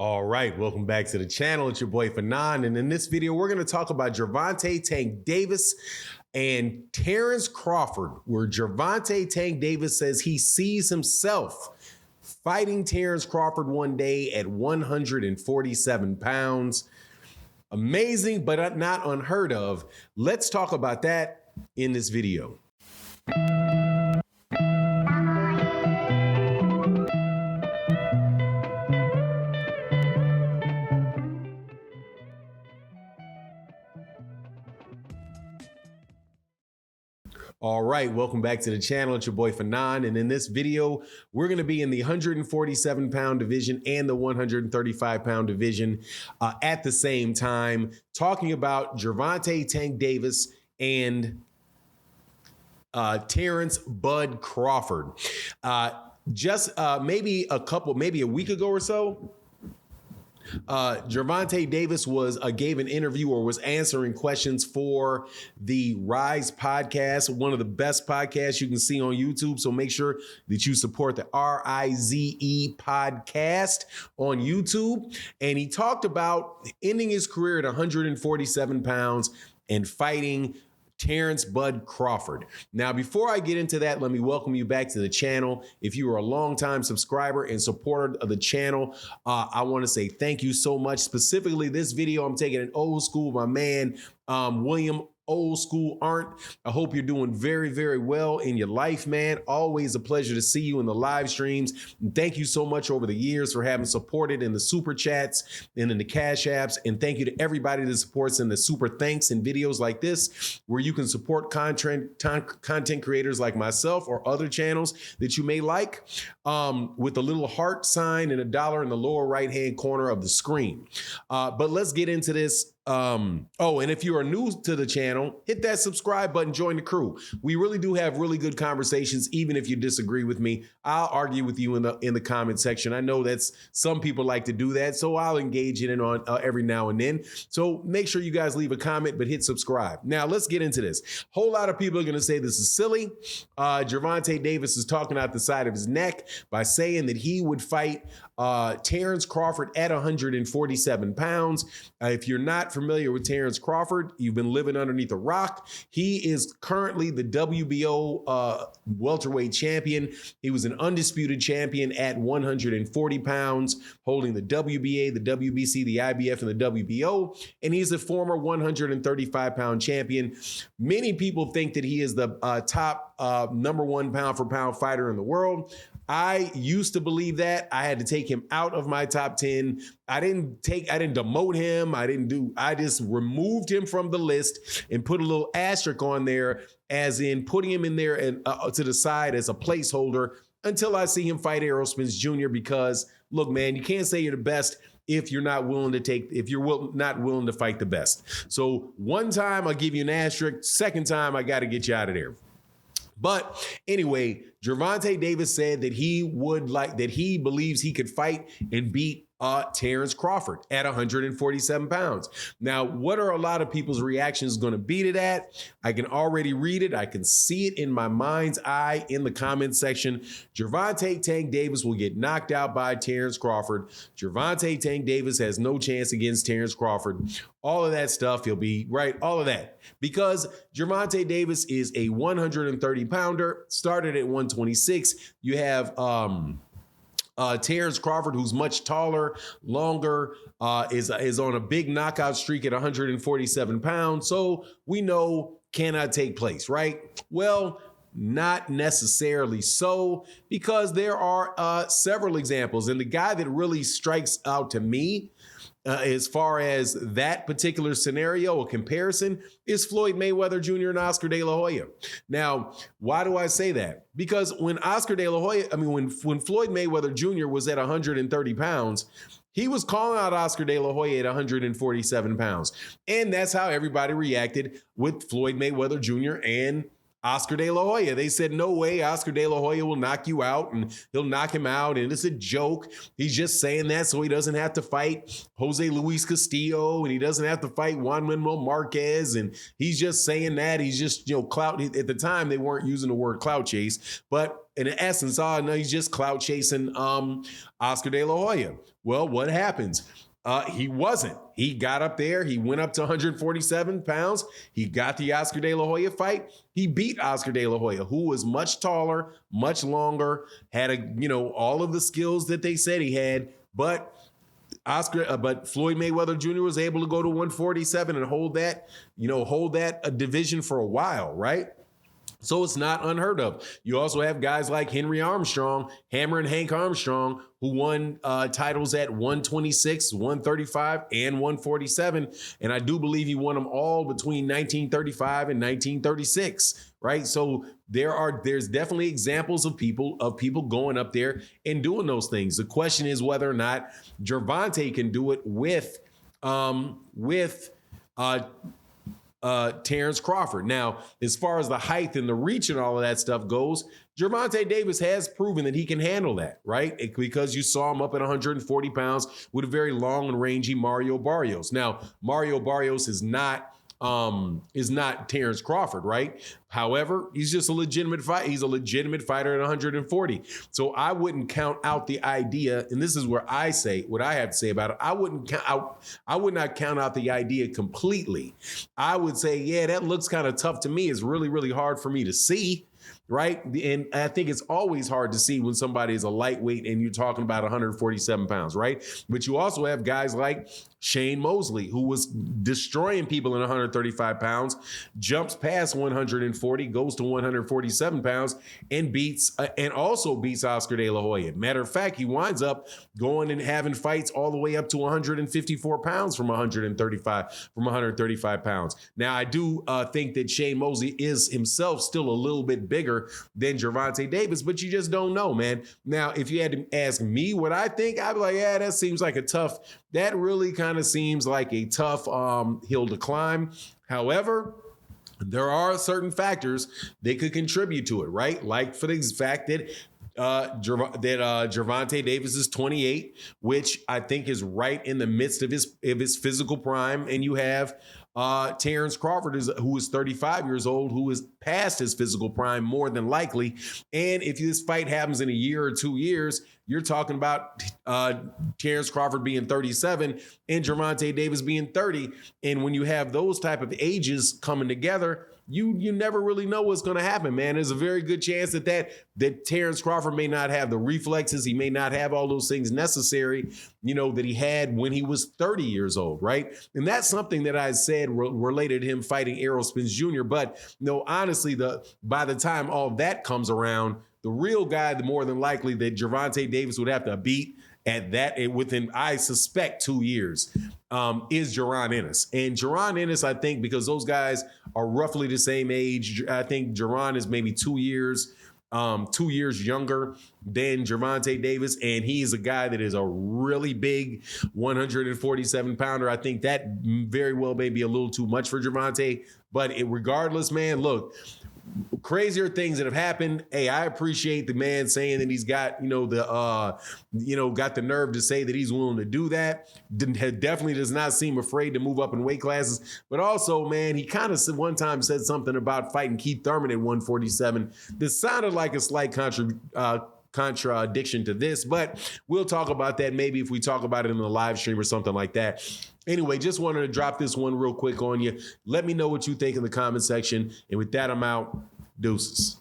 All right, welcome back to the channel. It's your boy Fanon, and in this video, we're going to talk about Gervonta Tank Davis and Terence Crawford, where Gervonta Tank Davis says he sees himself fighting Terence Crawford one day at 147 pounds. Amazing, but not unheard of. Let's talk about that in this video. All right, welcome back to the channel. It's your boy Fanon, and in this video, we're going to be in the 147-pound division and the 135-pound division at the same time, talking about Gervonta Tank Davis and Terence Bud Crawford. Maybe a week ago or so, Gervonta Davis gave an interview or was answering questions for the Rise podcast, one of the best podcasts you can see on YouTube. So make sure that you support the RIZE podcast on YouTube. And he talked about ending his career at 147 pounds and fighting Terence Bud Crawford. Now, before I get into that, let me welcome you back to the channel. If you are a longtime subscriber and supporter of the channel, I want to say thank you so much. Specifically, this video, I'm taking an old school, my man, William Old School Arndt. I hope you're doing very, very well in your life, man. Always a pleasure to see you in the live streams. And thank you so much over the years for having supported in the super chats and in the cash apps. And thank you to everybody that supports in the super thanks and videos like this, where you can support content creators like myself or other channels that you may like, with a little heart sign and $1 in the lower right-hand corner of the screen. But let's get into this. And if you are new to the channel, hit that subscribe button, join the crew. We really do have really good conversations. Even if you disagree with me, I'll argue with you in the comment section. I know that's some people like to do that, so I'll engage in it on every now and then. So make sure you guys leave a comment, but hit subscribe. Now let's get into this. Whole lot of people are going to say this is silly. Gervonta Davis is talking out the side of his neck by saying that he would fight Terence Crawford at 147 pounds. If you're not familiar with Terence Crawford, you've been living underneath a rock. He is currently the WBO welterweight champion. He was an undisputed champion at 140 pounds, holding the WBA, the WBC, the IBF, and the WBO. And he's a former 135-pound champion. Many people think that he is the top #1 pound-for-pound fighter in the world. I used to believe that. I had to take him out of my top 10. I didn't demote him. I just removed him from the list and put a little asterisk on there, as in putting him in there and to the side as a placeholder until I see him fight Errol Spence Jr. Because look, man, you can't say you're the best if you're not willing to fight the best. So one time I'll give you an asterisk. Second time, I got to get you out of there. But anyway, Gervonta Davis said that he believes he could fight and beat Terence Crawford at 147 pounds. Now, what are a lot of people's reactions going to be to that? I can already read it. I can see it in my mind's eye in the comment section. Gervonta Tank Davis will get knocked out by Terence Crawford. Gervonta Tank Davis has no chance against Terence Crawford. All of that stuff, he'll be right, all of that. Because Gervonta Davis is a 130-pounder, started at 126. You have Terence Crawford, who's much taller, longer, is on a big knockout streak at 147 pounds. So we know cannot take place, right? Well, not necessarily so, because there are several examples. And the guy that really strikes out to me as far as that particular scenario or comparison is Floyd Mayweather Jr. and Oscar De La Hoya. Now, why do I say that? Because when Floyd Mayweather Jr. was at 130 pounds, he was calling out Oscar De La Hoya at 147 pounds. And that's how everybody reacted with Floyd Mayweather Jr. and Oscar De La Hoya. They said, no way, Oscar De La Hoya will knock you out, and he'll knock him out, and it's a joke. He's just saying that so he doesn't have to fight Jose Luis Castillo, and he doesn't have to fight Juan Manuel Marquez, and he's just saying that. He's just, clout. At the time, they weren't using the word clout chase, but in essence, no, he's just clout chasing Oscar De La Hoya. Well, what happens? He wasn't. He got up there. He went up to 147 pounds. He got the Oscar De La Hoya fight. He beat Oscar De La Hoya, who was much taller, much longer, had all of the skills that they said he had. But Floyd Mayweather Jr. was able to go to 147 and hold that division for a while, right? So it's not unheard of. You also have guys like Henry Armstrong, Hammer and Hank Armstrong, who won titles at 126, 135, and 147. And I do believe he won them all between 1935 and 1936, right? So there's definitely examples of people going up there and doing those things. The question is whether or not Gervonta can do it with Terence Crawford. Now, as far as the height and the reach and all of that stuff goes, Gervonta Davis has proven that he can handle that, right? Because you saw him up at 140 pounds with a very long and rangy Mario Barrios. Now, Mario Barrios is not Terence Crawford, right? However, he's just a legitimate fight. He's a legitimate fighter at 140. So I wouldn't count out the idea, and this is where I say what I have to say about it. I would not count out the idea completely. I would say, yeah, that looks kind of tough to me. It's really, really hard for me to see. Right. And I think it's always hard to see when somebody is a lightweight and you're talking about 147 pounds. Right. But you also have guys like Shane Mosley, who was destroying people in 135 pounds, jumps past 140, goes to 147 pounds and also beats Oscar De La Hoya. Matter of fact, he winds up going and having fights all the way up to 154 pounds from 135 pounds. Now, I do think that Shane Mosley is himself still a little bit bigger than Gervonta Davis, but you just don't know, man. Now, if you had to ask me what I think, I'd be like, yeah, that really kind of seems like a tough hill to climb. However, there are certain factors that could contribute to it, right? Like for the fact that Gervonta Davis is 28, which I think is right in the midst of his physical prime, and you have Terence Crawford, who is 35 years old, who is past his physical prime more than likely. And if this fight happens in a year or 2 years, you're talking about Terence Crawford being 37 and Gervonta Davis being 30. And when you have those type of ages coming together, you never really know what's going to happen, man. There's a very good chance that Terence Crawford may not have the reflexes. He may not have all those things necessary, that he had when he was 30 years old, right? And that's something that I said related to him fighting Errol Spence Jr. But honestly, by the time all that comes around, the real guy, the more than likely that Gervonta Davis would have to beat within, I suspect, 2 years, is Jaron Ennis. And Jaron Ennis, I think, because those guys are roughly the same age, I think Jaron is maybe 2 years younger than Gervonta Davis, and he's a guy that is a really big 147 pounder. I think that very well may be a little too much for Gervonta, but regardless, man, look, crazier things that have happened. Hey, I appreciate the man saying that he's got, got the nerve to say that he's willing to do that. Definitely does not seem afraid to move up in weight classes. But also, man, he kind of one time said something about fighting Keith Thurman at 147. This sounded like a slight contradiction to this, but we'll talk about that maybe if we talk about it in the live stream or something like that. Anyway, just wanted to drop this one real quick on you. Let me know what you think in the comment section. And with that, I'm out. Deuces.